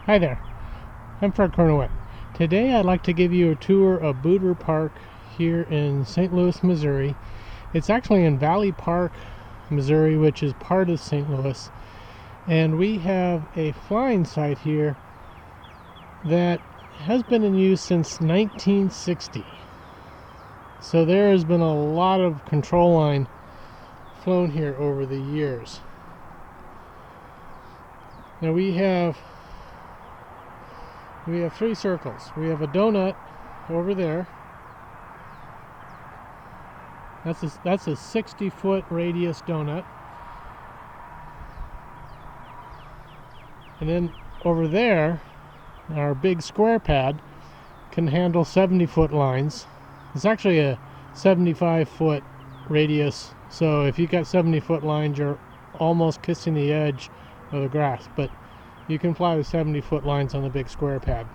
Hi there, I'm Fred Cornwett. Today I'd like to give you a tour of Booter Park here in St. Louis, Missouri. It's actually in Valley Park, Missouri, which is part of St. Louis. And we have a flying site here that has been in use since 1960. So there has been a lot of control line flown here over the years. Now we have three circles. We have a donut over there. That's a 60-foot radius donut. And then over there, our big square pad can handle 70-foot lines. It's actually a 75-foot radius. So if you've got 70-foot lines, you're almost kissing the edge of the grass. But you can fly with 70-foot lines on the big square pad.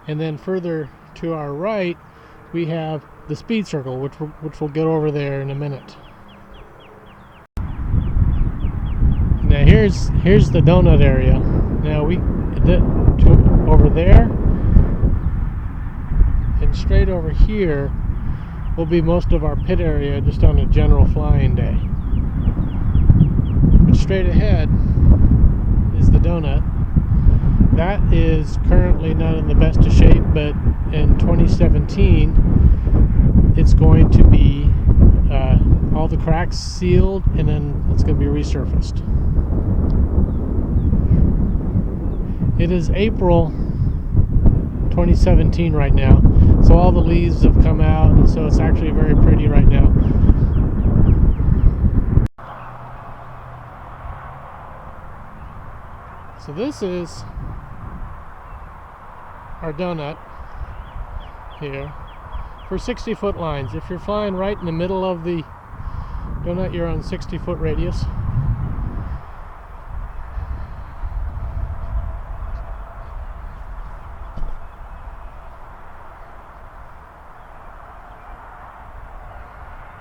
And then further to our right, we have the speed circle, which we'll get over there in a minute. Now here's the donut area. Now over there and straight over here will be most of our pit area just on a general flying day. But straight ahead is the donut. That is currently not in the best of shape, but in 2017 it's going to be all the cracks sealed, and then it's going to be resurfaced. It is April 2017 right now, so all the leaves have come out, and so it's actually very pretty right now. So this is our donut here for 60-foot lines. If you're flying right in the middle of the donut, you're on 60-foot radius.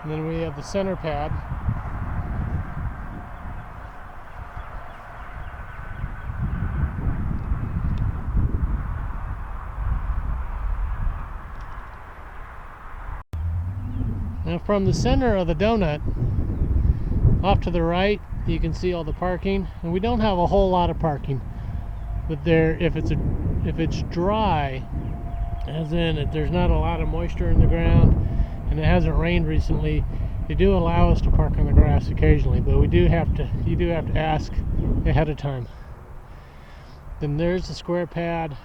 And then we have the center pad. Now from the center of the donut off to the right, you can see all the parking, and we don't have a whole lot of parking, but there, if it's dry, as in there's not a lot of moisture in the ground and it hasn't rained recently, they do allow us to park on the grass occasionally, but you do have to ask ahead of time. Then there's the square pad,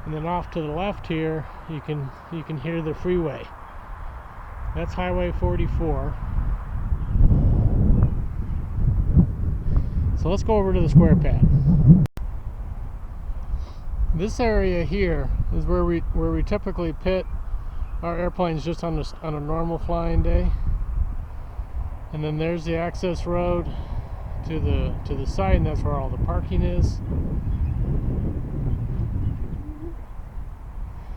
and then off to the left here you can hear the freeway. That's Highway 44. So let's go over to the square pad. This area here is where we typically pit our airplanes just on a normal flying day. And then there's the access road to the site, and that's where all the parking is.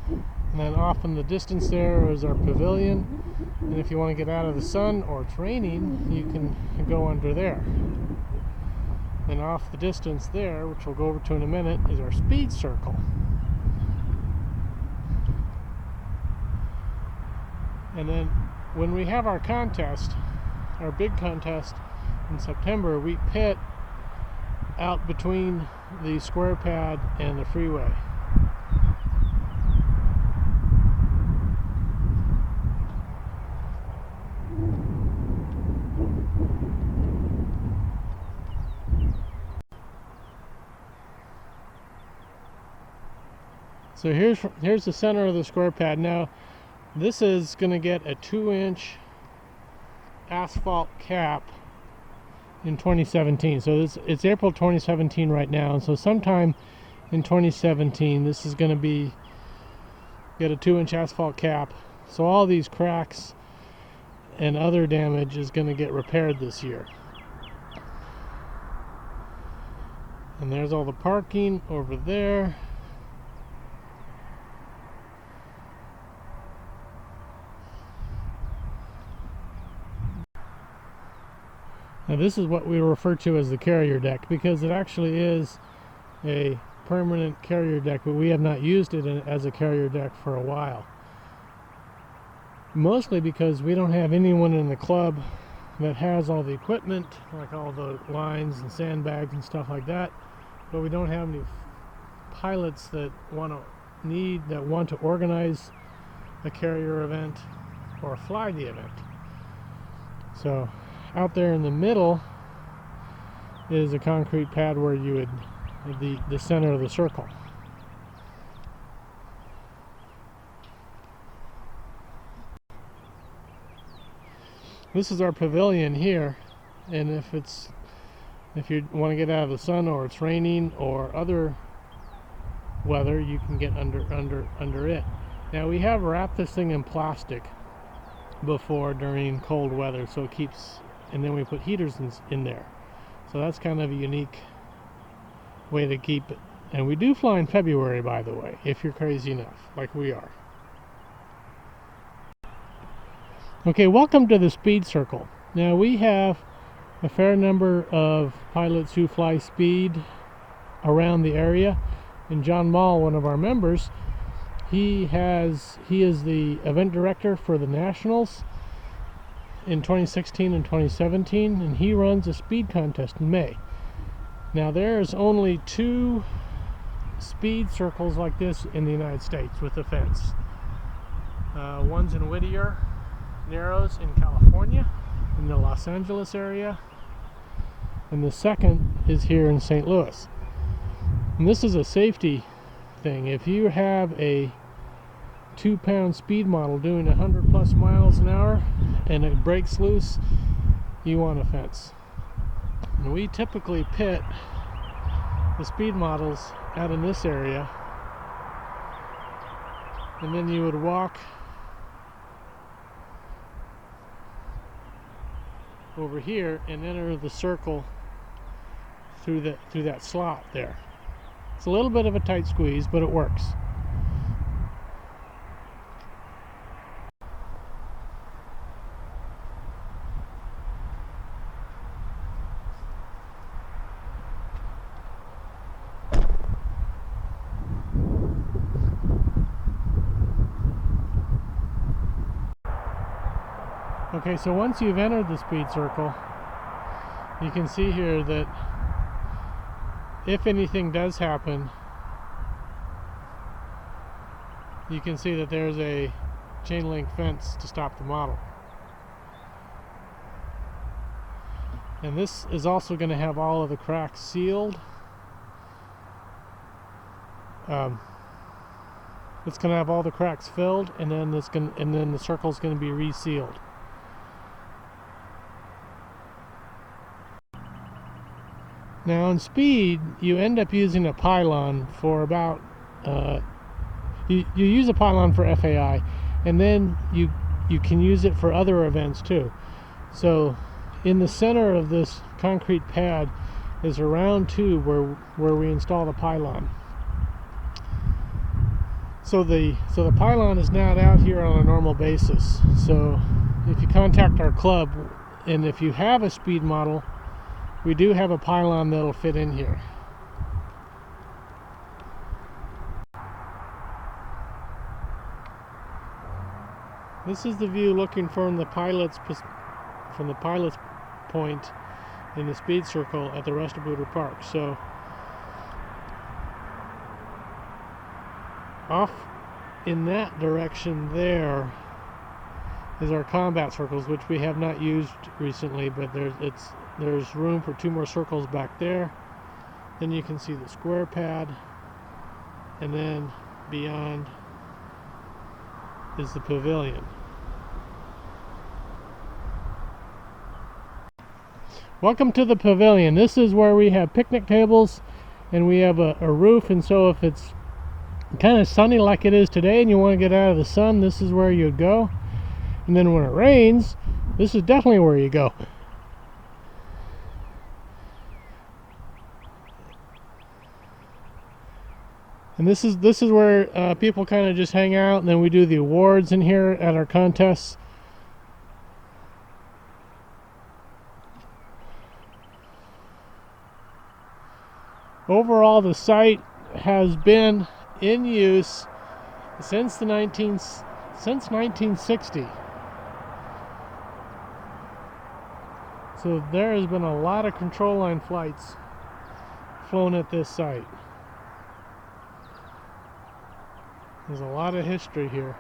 And then off in the distance there is our pavilion. And if you want to get out of the sun or it's raining, you can go under there. And off the distance there, which we'll go over to in a minute, is our speed circle. And then when we have our contest, our big contest in September, we pit out between the square pad and the freeway. So here's the center of the square pad. Now this is going to get a 2-inch asphalt cap in 2017. So it's April 2017 right now, and so sometime in 2017 this is going to get a 2-inch asphalt cap. So all these cracks and other damage is going to get repaired this year. And there's all the parking over there. Now this is what we refer to as the carrier deck, because it actually is a permanent carrier deck, but we have not used it as a carrier deck for a while. Mostly because we don't have anyone in the club that has all the equipment, like all the lines and sandbags and stuff like that, but we don't have any pilots that want to organize a carrier event or fly the event. So out there in the middle is a concrete pad where you would the center of the circle. This is our pavilion here, and if you want to get out of the sun or it's raining or other weather, you can get under it. Now we have wrapped this thing in plastic before during cold weather, so it keeps, and then we put heaters in there. So that's kind of a unique way to keep it. And we do fly in February, by the way, if you're crazy enough, like we are. Okay, welcome to the speed circle. Now we have a fair number of pilots who fly speed around the area, and John Mall, one of our members, he is the event director for the Nationals in 2016 and 2017, and he runs a speed contest in May. Now there's only 2 speed circles like this in the United States with a fence. One's in Whittier Narrows in California, in the Los Angeles area, and the second is here in St. Louis. And this is a safety thing. If you have a 2-pound speed model doing 100+ miles an hour and it breaks loose, you want a fence. And we typically pit the speed models out in this area, and then you would walk over here and enter the circle through that slot there. It's a little bit of a tight squeeze, but it works. Okay, so once you've entered the speed circle, you can see here that if anything does happen, you can see that there's a chain link fence to stop the model. And this is also going to have all of the cracks sealed. It's going to have all the cracks filled, and then the circle's going to be resealed. Now in speed, you end up using a pylon for about, you use a pylon for FAI, and then you can use it for other events too. So in the center of this concrete pad is a round tube where we install the pylon. So the pylon is not out here on a normal basis. So if you contact our club, and if you have a speed model, we do have a pylon that'll fit in here. This is the view looking from the pilot's point in the speed circle at the Restabuder Park. So off in that direction there is our combat circles, which we have not used recently, but there's room for 2 more circles back there. Then you can see the square pad, and then beyond is the pavilion. Welcome to the pavilion. This is where we have picnic tables, and we have a roof, and so if it's kind of sunny like it is today and you want to get out of the sun, this is where you'd go. And then when it rains, this is definitely where you go. And this is where people kind of just hang out, and then we do the awards in here at our contests. Overall, the site has been in use since 1960. So there has been a lot of control line flights flown at this site. There's a lot of history here.